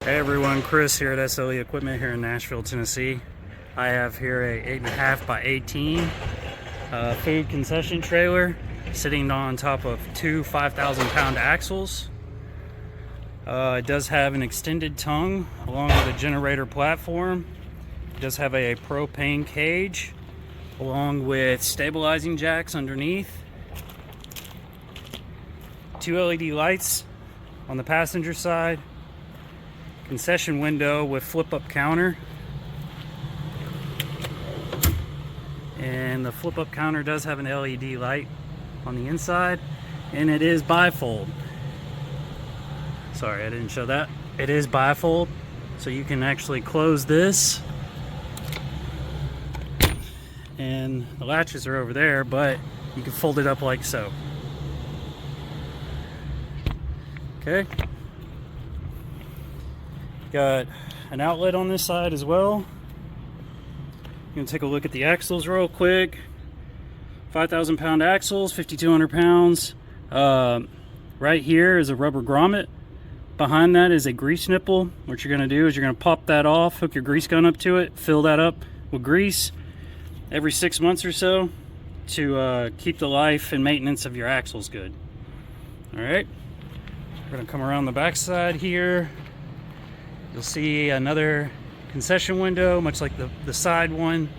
Hey everyone, Chris here at SLE Equipment here in Nashville, Tennessee. I have here a 8.5 by 18 food concession trailer sitting on top of two 5,000-pound axles. It does have an extended tongue along with a generator platform. It does have a propane cage along with stabilizing jacks underneath. Two LED lights on the passenger side. Concession window with flip-up counter, and the flip-up counter does have an LED light on the inside, and it is bifold. Sorry, I didn't show that. It is bifold, so you can actually close this, and the latches are over there, but you can fold it up like so. Okay. Got an outlet on this side as well. You can take a look at the axles real quick. 5,000 pound axles, 5,200 pounds. Right here is a rubber grommet. Behind that is a grease nipple. What you're going to do is you're going to pop that off, hook your grease gun up to it, fill that up with grease every 6 months or so to keep the life and maintenance of your axles good. All right, we're going to come around the back side here. You'll see another concession window, much like the side one,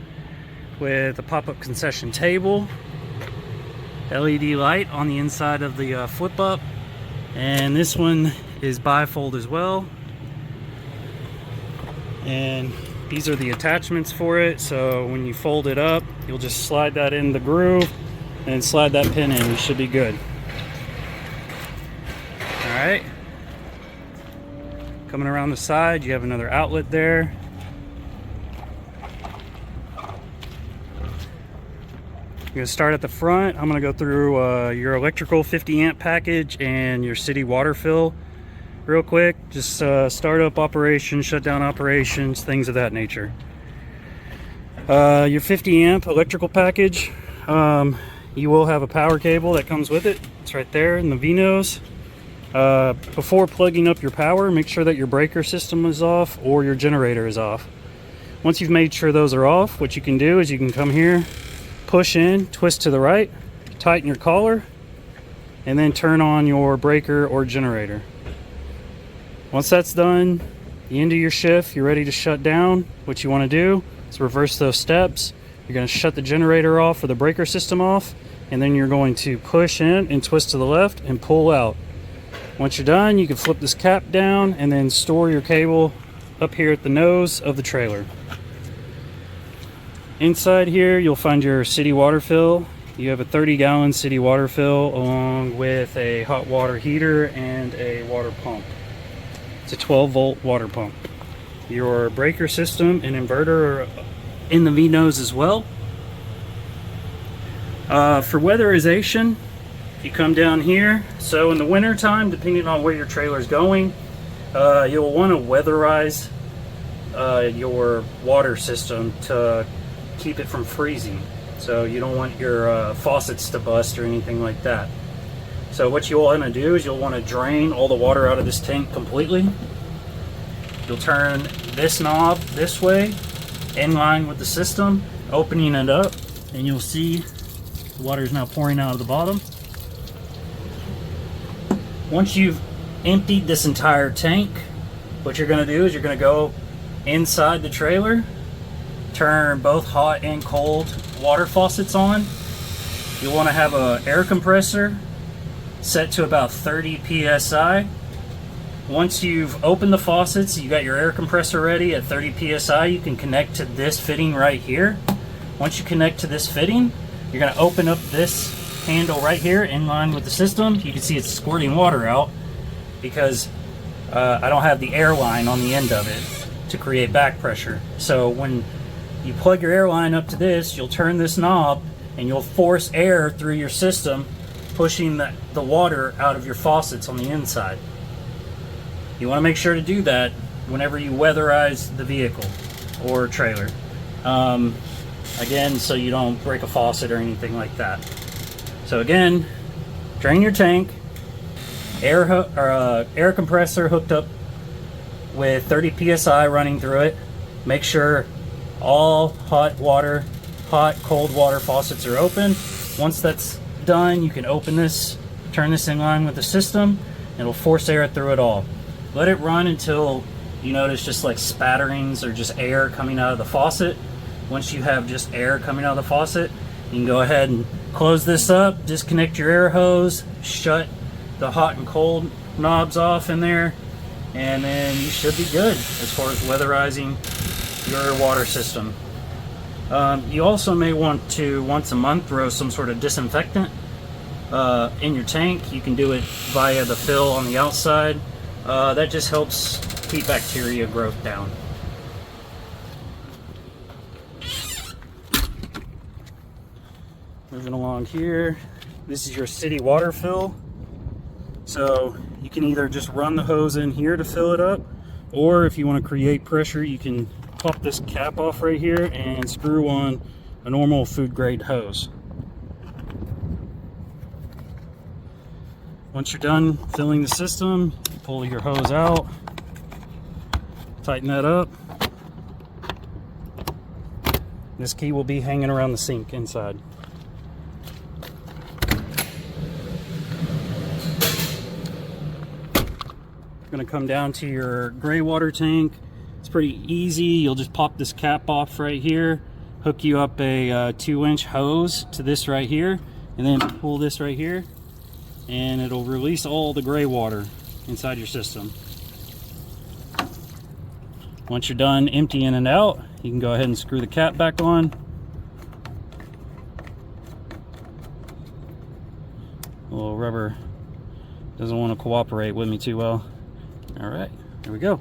with a pop-up concession table, LED light on the inside of the flip-up, and this one is bifold as well. And these are the attachments for it, so when you fold it up, you'll just slide that in the groove and slide that pin in. You should be good. All right. Coming around the side, you have another outlet there. You're going to start at the front. I'm going to go through your electrical 50 amp package and your city water fill real quick. Just start up operations, shut down operations, things of that nature. Your 50 amp electrical package, you will have a power cable that comes with it. It's right there in the V-nose. Before plugging up your power, make sure that your breaker system is off or your generator is off. Once you've made sure those are off, what you can do is you can come here, push in, twist to the right, tighten your collar, and then turn on your breaker or generator. Once that's done, the end of your shift, you're ready to shut down. What you want to do is reverse those steps. You're going to shut the generator off or the breaker system off, and then you're going to push in and twist to the left and pull out. Once you're done, you can flip this cap down and then store your cable up here at the nose of the trailer. Inside here, you'll find your city water fill. You have a 30-gallon city water fill along with a hot water heater and a water pump. It's a 12-volt water pump. Your breaker system and inverter are in the V-nose as well. For weatherization, you come down here. So in the winter time, depending on where your trailer is going, you'll want to weatherize your water system to keep it from freezing. So you don't want your faucets to bust or anything like that. So what you'll want to do is you'll want to drain all the water out of this tank completely. You'll turn this knob this way in line with the system, opening it up, and you'll see the water is now pouring out of the bottom. Once you've emptied this entire tank, what you're going to do is you're going to go inside the trailer, turn both hot and cold water faucets on. You'll want to have an air compressor set to about 30 psi. Once you've opened the faucets, you got your air compressor ready at 30 psi, you can connect to this fitting right here. Once you connect to this fitting, you're going to open up this handle right here in line with the system. You can see it's squirting water out because I don't have the air line on the end of it to create back pressure. So when you plug your air line up to this, you'll turn this knob and you'll force air through your system, pushing the water out of your faucets on the inside. You want to make sure to do that whenever you weatherize the vehicle or trailer. Again, so you don't break a faucet or anything like that. So again, drain your tank, air compressor hooked up with 30 psi running through it. Make sure all hot, cold water faucets are open. Once that's done, you can open this, turn this in line with the system, and it'll force air through it all. Let it run until you notice just like spatterings or just air coming out of the faucet. Once you have just air coming out of the faucet, you can go ahead and close this up, disconnect your air hose, shut the hot and cold knobs off in there, and then you should be good as far as weatherizing your water system. You also may want to once a month throw some sort of disinfectant in your tank. You can do it via the fill on the outside. That just helps keep bacteria growth down. Moving along here, this is your city water fill. So you can either just run the hose in here to fill it up, or if you want to create pressure, you can pop this cap off right here and screw on a normal food grade hose. Once you're done filling the system, you pull your hose out, tighten that up. This key will be hanging around the sink inside. Going to come down to your gray water tank. It's pretty easy. You'll just pop this cap off right here, hook you up a 2-inch hose to this right here, and then pull this right here, and it'll release all the gray water inside your system. Once you're done emptying it out, you can go ahead and screw the cap back on. A little rubber doesn't want to cooperate with me too well. All right, here we go.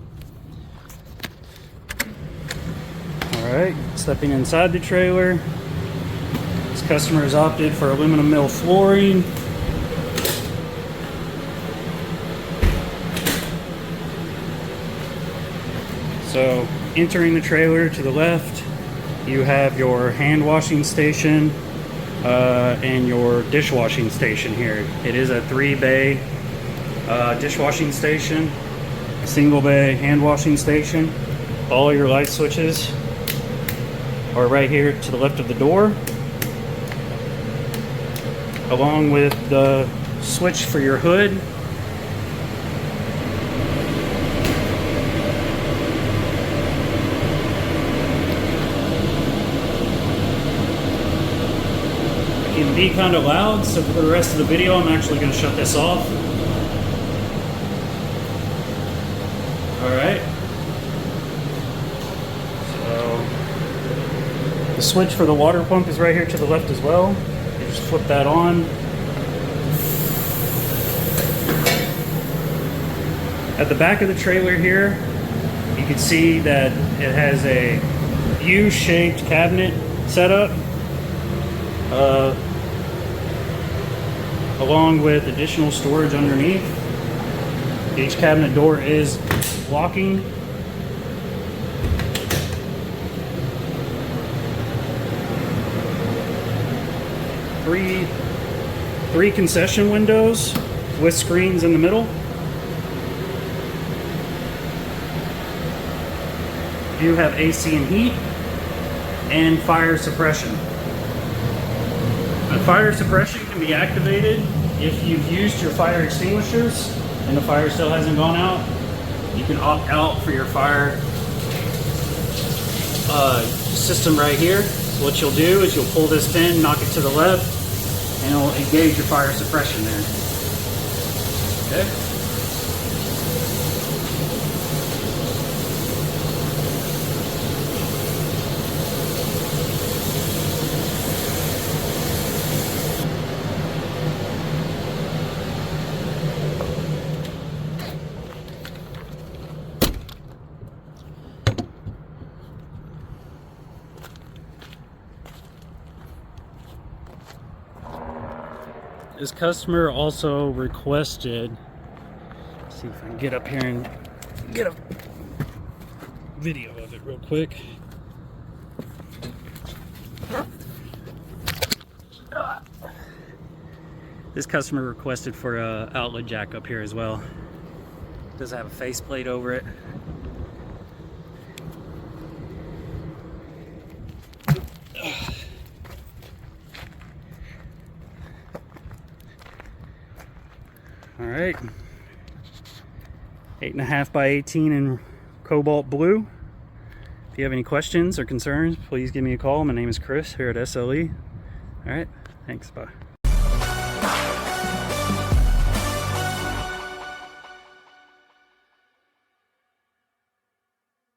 All right, stepping inside the trailer. This customer has opted for aluminum mill flooring. So entering the trailer to the left, you have your hand washing station and your dishwashing station here. It is a 3-bay dishwashing station, single bay hand washing station. All your light switches are right here to the left of the door, along with the switch for your hood. It can be kind of loud, so for the rest of the video I'm actually going to shut this off. Alright, so the switch for the water pump is right here to the left as well. You just flip that on. At the back of the trailer here, you can see that it has a U-shaped cabinet setup, along with additional storage underneath. Each cabinet door is locking. Three concession windows with screens in the middle. You have AC and heat and fire suppression. Fire suppression can be activated if you've used your fire extinguishers and the fire still hasn't gone out. You can opt out for your fire system right here. So what you'll do is you'll pull this pin, knock it to the left, and it'll engage your fire suppression there. Okay? This customer also requested, let's see if I can get up here and get a video of it real quick. This customer requested for an outlet jack up here as well. Does have a faceplate over it. right. 8.5 by 18 in cobalt blue. If you have any questions or concerns, please give me a call. My name is Chris here at SLE. All right, thanks, bye.